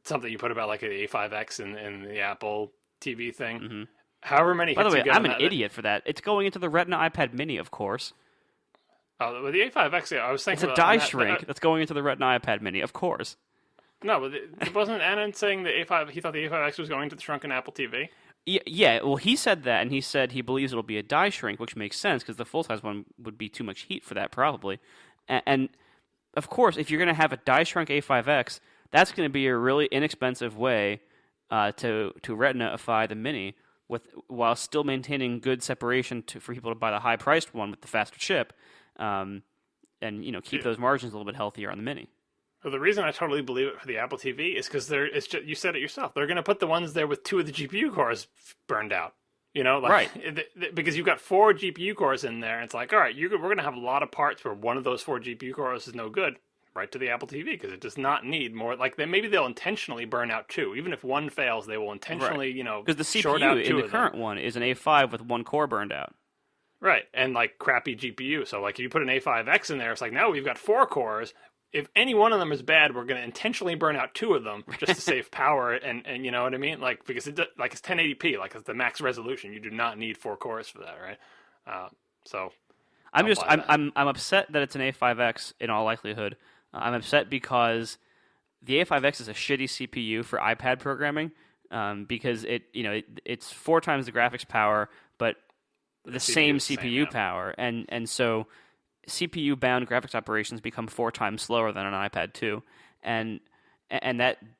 something you put about like the A5X in the Apple TV thing. Mm-hmm. However many By the hits way, you get I'm on an idiot for that. It's going into the Retina iPad Mini, of course. Oh, with the A5X, I was It's thinking a about die shrink that's going into the Retina iPad Mini, of course. no, but wasn't Anand saying the A5? He thought the A5X was going to the shrunken Apple TV. Yeah, well, he said that, and he said he believes it'll be a die shrink, which makes sense because the full-size one would be too much heat for that, probably. And of course, if you're going to have a die shrunk A5X, that's going to be a really inexpensive way to Retina-ify the Mini while still maintaining good separation for people to buy the high-priced one with the faster chip, and keep those margins a little bit healthier on the Mini. Well, the reason I totally believe it for the Apple TV is because you said it yourself. They're going to put the ones there with 2 of the GPU cores burned out. Right. Because you've got 4 GPU cores in there, and it's like, all right, we're going to have a lot of parts where one of those 4 GPU cores is no good. Right to the Apple TV because it does not need more. Like maybe they'll intentionally burn out 2. Even if one fails, they will intentionally, because the short out CPU 2 in the of current them. one is an A5 with 1 core burned out. Right, and like crappy GPU. So like if you put an A5X in there, it's like now we've got 4 cores. If any one of them is bad, we're going to intentionally burn out 2 of them just to save power, and you know what I mean? Like because it's 1080p, like it's the max resolution. You do not need 4 cores for that, right? So I'm upset that it's an A5X in all likelihood. I'm upset because the A5X is a shitty CPU for iPad programming because it's 4 times the graphics power, but the same CPU power, and so CPU bound graphics operations become 4 times slower than an iPad 2, and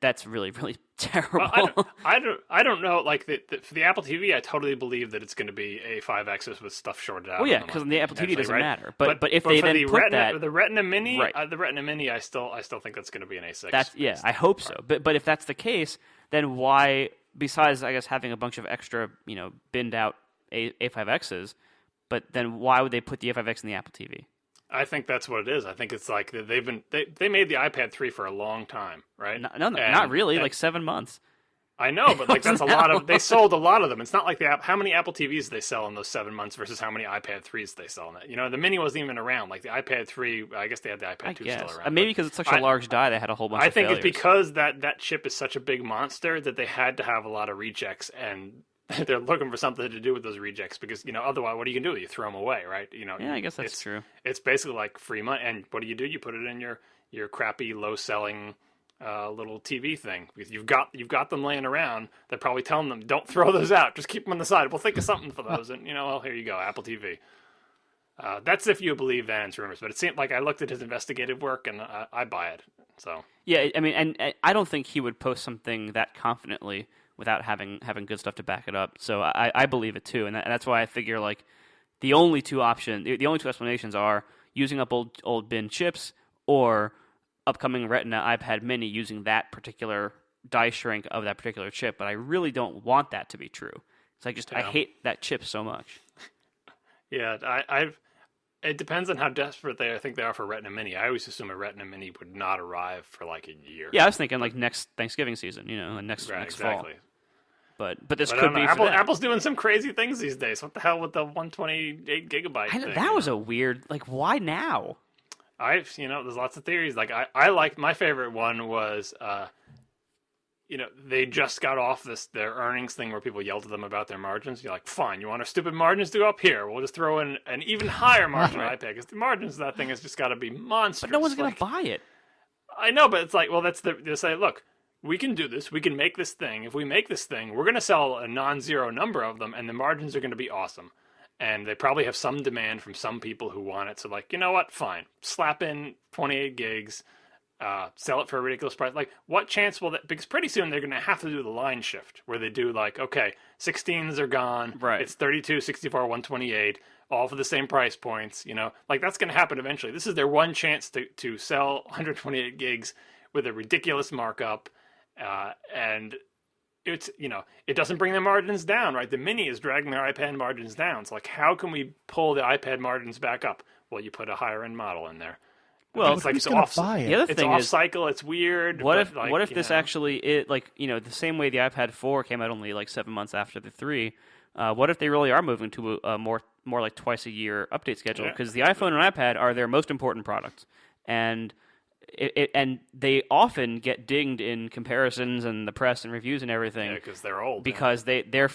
that's really really terrible. Well, I don't know. Like for the Apple TV, I totally believe that it's going to be A5Xs with stuff shorted out. Well, yeah, because the Apple TV doesn't right? matter. But if they then put the Retina Mini, right. The Retina Mini, I still think that's going to be an A6. I hope so. But if that's the case, then why? Besides, I guess having a bunch of extra, binned out A5Xs, but then why would they put the A5X in the Apple TV? I think that's what it is. I think it's like they made the iPad 3 for a long time, right? No, not really. Like 7 months. I know, but like that's a lot of. They sold a lot of them. It's not like how many Apple TVs they sell in those 7 months versus how many iPad 3s they sell in it. The Mini wasn't even around. Like the iPad 3, I guess they had the iPad 2 still around. Maybe because it's such a large die, they had a whole bunch. I think failures. it's because that chip is such a big monster that they had to have a lot of rejects, and they're looking for something to do with those rejects because otherwise, what are you gonna do? You throw them away, right? Yeah, I guess that's true. It's basically like free money, and what do? You put it in your crappy, low selling little TV thing because you've got them laying around. They're probably telling them, don't throw those out, just keep them on the side. We'll think of something for those, and well, here you go, Apple TV. That's if you believe Vannon's rumors, but it seemed like I looked at his investigative work and I buy it. So yeah, I mean, and I don't think he would post something that confidently without having good stuff to back it up. So I believe it too, and that's why I figure like the only two explanations are using up old bin chips or upcoming Retina iPad Mini using that particular die shrink of that particular chip. But I really don't want that to be true. I hate that chip so much. Yeah, it depends on how desperate I think they are for Retina Mini. I always assume a Retina Mini would not arrive for like a year. Yeah, I was thinking like next Thanksgiving season, next exactly. fall. But this could be Apple's doing some crazy things these days. What the hell with the 128 gigabyte thing? That was a weird, why now? There's lots of theories. Like I like, my favorite one was, they just got off their earnings thing where people yelled at them about their margins. You're like, fine, you want our stupid margins to go up here? We'll just throw in an even higher margin on iPad because the margins of that thing has just got to be monstrous. But no one's going to buy it. I know, but it's like, well, they say, look, we can do this. We can make this thing. If we make this thing, we're going to sell a non-zero number of them, and the margins are going to be awesome. And they probably have some demand from some people who want it. So, like, you know what? Fine. Slap in 28 gigs, sell it for a ridiculous price. Like, what chance will that? Because pretty soon they're going to have to do the line shift where they do, like, okay, 16s are gone. Right. It's 32, 64, 128, all for the same price points. Like, that's going to happen eventually. This is their one chance to sell 128 gigs with a ridiculous markup. And it's, it doesn't bring their margins down, right? The Mini is dragging their iPad margins down. So like, how can we pull the iPad margins back up? Well, you put a higher end model in there. Well, it's like it's off. The other thing off is, cycle. It's weird. What if this actually the same way the iPad 4 came out only like 7 months after the 3? What if they really are moving to a more like twice a year update schedule? Because the iPhone and iPad are their most important products, and and they often get dinged in comparisons and the press and reviews and everything. Yeah, because they're old. Because they're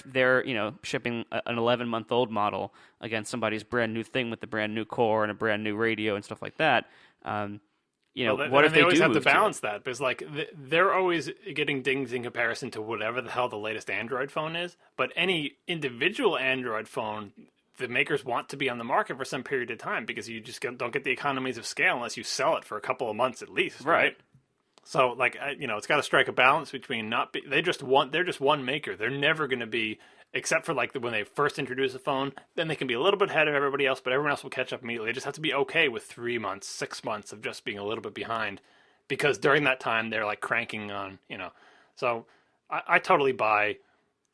shipping an 11-month-old model against somebody's brand new thing with the brand new core and a brand new radio and stuff like that. What if they always have to move balance that? Because they're always getting dinged in comparison to whatever the hell the latest Android phone is. But any individual Android phone, the makers want to be on the market for some period of time because you just don't get the economies of scale unless you sell it for a couple of months at least, right? So it's got to strike a balance between they're just one maker. They're never going to be, except for when they first introduce a phone, then they can be a little bit ahead of everybody else, but everyone else will catch up immediately. They just have to be okay with 3 months, 6 months of just being a little bit behind, because during that time they're cranking on, So I totally buy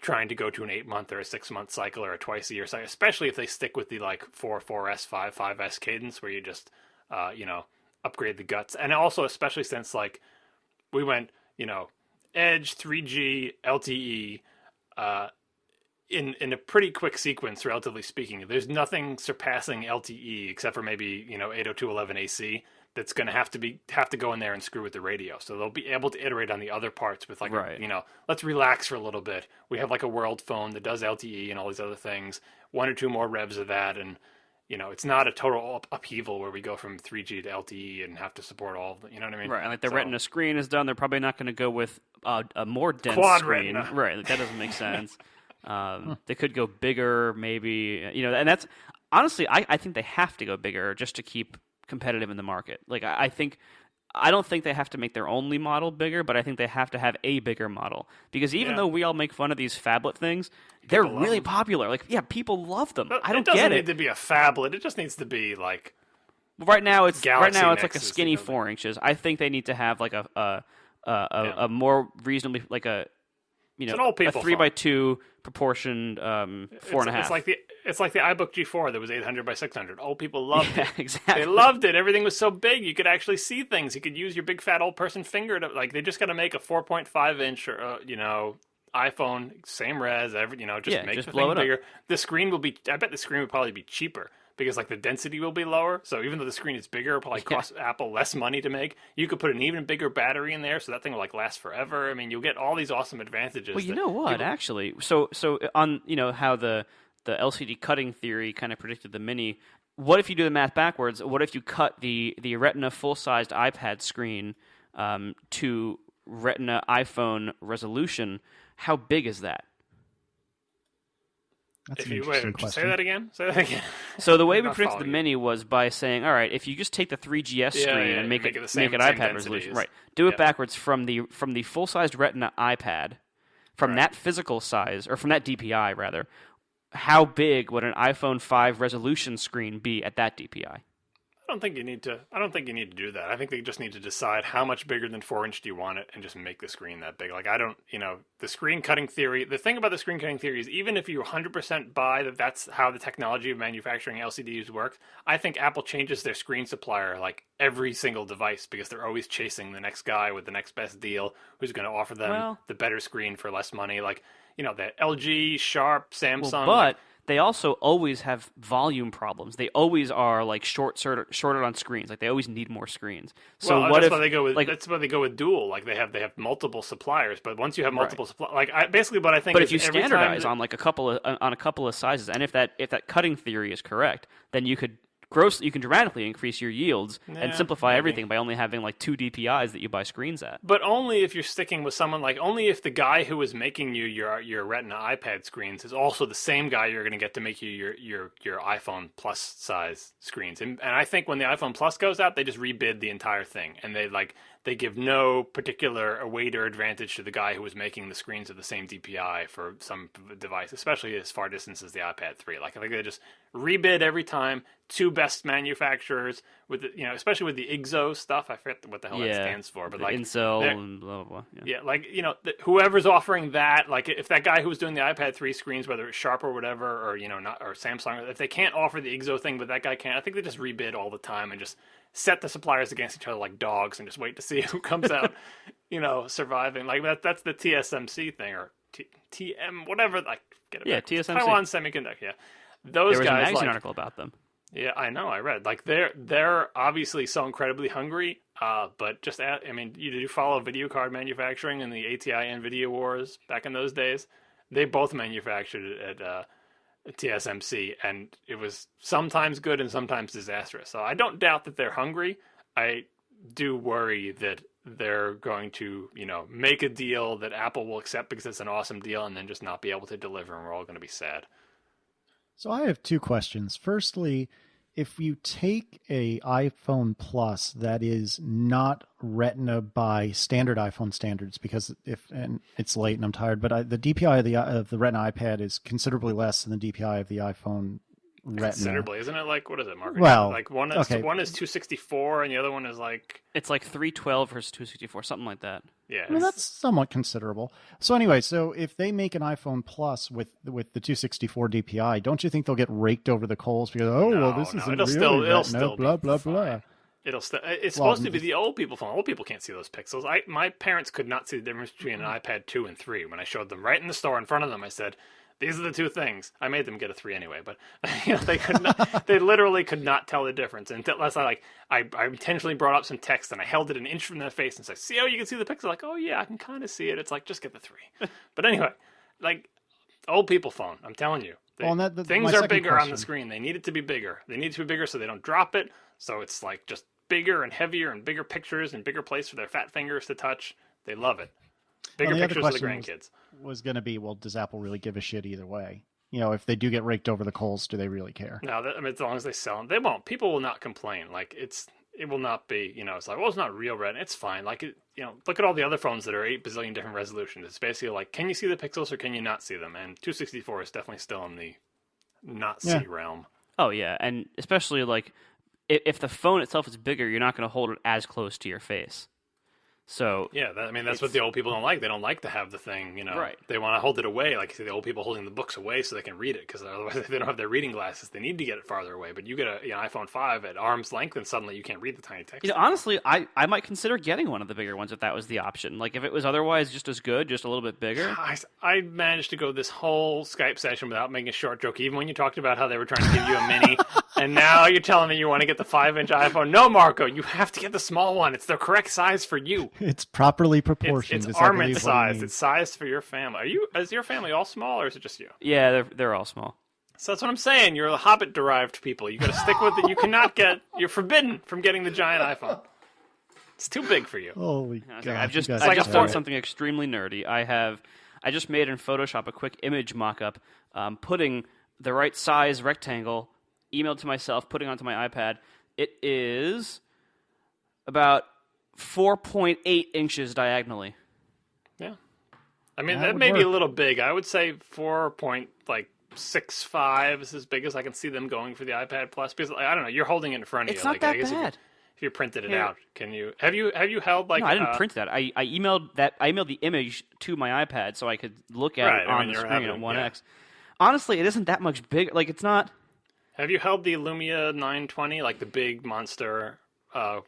trying to go to an 8-month or a 6-month cycle or a twice a year cycle, especially if they stick with the 4S, 5S cadence where you just upgrade the guts, and also especially since we went Edge, 3G, LTE. In a pretty quick sequence, relatively speaking. There's nothing surpassing LTE except for maybe 802.11ac that's going to have to go in there and screw with the radio. So they'll be able to iterate on the other parts with let's relax for a little bit. We have a world phone that does LTE and all these other things. 1 or 2 more revs of that, and it's not a total upheaval where we go from 3G to LTE and have to support all of them. You know what I mean? Right, and the Retina screen is done. They're probably not going to go with a more dense Quad screen. Retina. Right, that doesn't make sense. They could go bigger, maybe. And that's honestly, I think they have to go bigger just to keep competitive in the market. I don't think they have to make their only model bigger, but I think they have to have a bigger model. Because even though we all make fun of these phablet things, they're really popular. People love them. I don't get it. It doesn't need to be a phablet. It just needs to be Right now it's Nexus, like a skinny 4 inches. I think they need to have a more reasonably it's an old people a 3x2 proportioned 4.5. It's like the iBook G4 that was 800 by 600. Old people loved it. Exactly. They loved it. Everything was so big, you could actually see things. You could use your big fat old person finger to they just got to make a 4.5 inch or iPhone, same res, make the thing bigger. The screen will be. I bet the screen would probably be cheaper because the density will be lower. So even though the screen is bigger, it'll probably cost Apple less money to make. You could put an even bigger battery in there, so that thing will last forever. I mean, you'll get all these awesome advantages. Well, you know what? Actually, so on how the LCD cutting theory kind of predicted the Mini. What if you do the math backwards? What if you cut the Retina full-sized iPad screen to Retina iPhone resolution? How big is that? That's an interesting question. Say that again. So the way we predicted the Mini was by saying, all right, if you just take the 3GS screen and make it iPad resolution, right? Do it backwards from the full-sized Retina iPad, from that physical size, or from that DPI rather. How big would an iPhone 5 resolution screen be at that DPI? I don't think you need to do that. I think they just need to decide how much bigger than 4-inch do you want it and just make the screen that big. The screen cutting theory, the thing about the screen cutting theory is even if you 100% buy that that's how the technology of manufacturing LCDs works, I think Apple changes their screen supplier every single device because they're always chasing the next guy with the next best deal who's going to offer them the better screen for less money. The LG, Sharp, Samsung. But they also always have volume problems. They always are shorted on screens. They always need more screens. So that's why they go with that's why they go with dual. They have multiple suppliers. But once you have multiple suppliers, basically what I think. But if you standardize on a couple of sizes, and if that cutting theory is correct, then you can dramatically increase your yields and simplify everything by only having 2 DPIs that you buy screens at. But only if you're sticking with someone only if the guy who is making you your Retina iPad screens is also the same guy you're going to get to make you your iPhone Plus size screens. And I think when the iPhone Plus goes out, they just rebid the entire thing, and they give no particular weight or advantage to the guy who was making the screens of the same DPI for some device, especially as far distance as the iPad 3. I think they just rebid every time. 2 best manufacturers with especially with the IGZO stuff. I forget what the hell that stands for, but Incel and blah blah blah. Whoever's offering that, if that guy who was doing the iPad 3 screens, whether it's Sharp or whatever, or or Samsung, if they can't offer the IGZO thing, but that guy can't, I think they just rebid all the time and just set the suppliers against each other like dogs and just wait to see who comes out, surviving. That's the TSMC thing or TM whatever. Get it back. TSMC. Taiwan Semiconductor. Yeah, those guys. There was a guys magazine article about them. Yeah, I know. I read they're obviously so incredibly hungry. But just I mean, you do follow video card manufacturing and the ATI NVIDIA wars back in those days. They both manufactured it at TSMC, and it was sometimes good and sometimes disastrous. So I don't doubt that they're hungry. I do worry that they're going to, make a deal that Apple will accept because it's an awesome deal and then just not be able to deliver, and we're all going to be sad. So I have two questions. Firstly, if you take a iPhone Plus that is not Retina by standard iPhone standards, because and it's late and I'm tired, but the DPI of the Retina iPad is considerably less than the DPI of the iPhone Retina. Considerably, isn't it? Like, what is it, Mark? Well, like one is 264 and the other one is like, It's like 312 versus 264, something like that. yeah. I mean, that's somewhat considerable. So anyway, so if they make an iPhone Plus with the 264 DPI, don't you think they'll get raked over the coals because this isn't it'll still blah be blah fine. blah. It's supposed to be the old people phone. Old people can't see those pixels. My parents could not see the difference between an iPad 2 and 3. When I showed them right in the store in front of them, I said, these are the two things. I made them get a 3 anyway, but they could not. They literally could not tell the difference unless I intentionally brought up some text and I held it an inch from their face and said, "See how you can see the pixel?" Like, oh yeah, I can kind of see it. It's like, just get the 3. But anyway, like, old people phone. I'm telling you, things are bigger on the screen. They need it to be bigger. They need it to be bigger so they don't drop it. So it's like just bigger and heavier and bigger pictures and bigger place for their fat fingers to touch. They love it. Bigger pictures of the grandkids. Was going to be, well, does Apple really give a shit either way? If they do get raked over the coals, do they really care? No, as long as they sell them, they won't. People will not complain. Like, it will not be, it's like, well, it's not real red. It's fine. Like, look at all the other phones that are 8 bazillion different resolutions. It's basically like, can you see the pixels or can you not see them? And 264 is definitely still in the not see realm. Oh, yeah. And especially, like, if the phone itself is bigger, you're not going to hold it as close to your face. So yeah, that's what the old people don't like. They don't like to have the thing, Right. They want to hold it away, like the old people holding the books away so they can read it, because otherwise if they don't have their reading glasses, they need to get it farther away. But you get an iPhone 5 at arm's length, and suddenly you can't read the tiny text. Honestly, I might consider getting one of the bigger ones if that was the option. Like, if it was otherwise just as good, just a little bit bigger. I managed to go this whole Skype session without making a short joke, even when you talked about how they were trying to give you a mini, and now you're telling me you want to get the 5-inch iPhone. No, Marco, you have to get the small one. It's the correct size for you. It's properly proportioned. It's armament size. It's sized for your family. Is your family all small, or is it just you? Yeah, they're all small. So that's what I'm saying. You're the Hobbit-derived people. You got to stick with it. You cannot you're forbidden from getting the giant iPhone. It's too big for you. Holy God! I just done something extremely nerdy. I just made in Photoshop a quick image mock-up, putting the right size rectangle, emailed to myself, putting onto my iPad. It is about 4.8 inches diagonally. Yeah. I mean, that may be a little big. I would say 4.65 is as big as I can see them going for the iPad Plus. Because, I don't know, you're holding it in front of you. It's not that bad. If you printed it out, can you... Have you held, like... No, I didn't print that. I emailed the image to my iPad so I could look at it on the screen at 1x. Yeah. Honestly, it isn't that much bigger. Like, it's not... Have you held the Lumia 920, like the big monster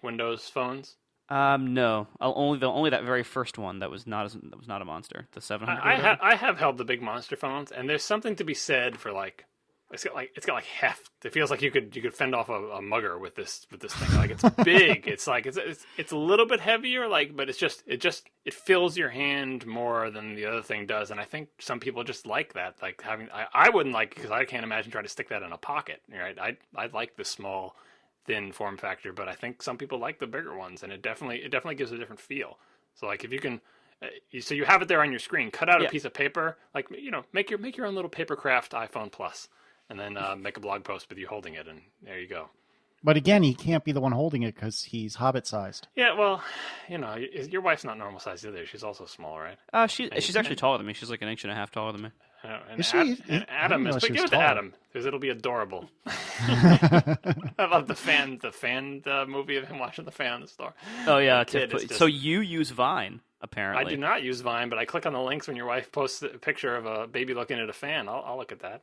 Windows phones? No. Only that very first one that was not a monster. The 700. I have held the big monster phones, and there's something to be said for like it's got heft. It feels like you could fend off a mugger with this thing. Like, it's big. It's like it's a little bit heavier, but it fills your hand more than the other thing does. And I think some people just like that. Like having I wouldn't like, because I can't imagine trying to stick that in a pocket. Right? I like the small, thin form factor, but I think some people like the bigger ones, and it definitely gives a different feel. So like if you can, so you have it there on your screen, cut out a piece of paper, like make your own little papercraft iPhone Plus, and then make a blog post with you holding it, and there you go. But again, he can't be the one holding it because he's Hobbit-sized. Yeah, well, your wife's not normal size either. She's also small, right? She's actually taller than me. She's like an inch and a half taller than me. Is she? Adam is, but give it to Adam, because it'll be adorable. I love the fan movie of him watching the fan in the store. Oh yeah, so you use Vine, apparently. I do not use Vine, but I click on the links when your wife posts a picture of a baby looking at a fan. I'll look at that.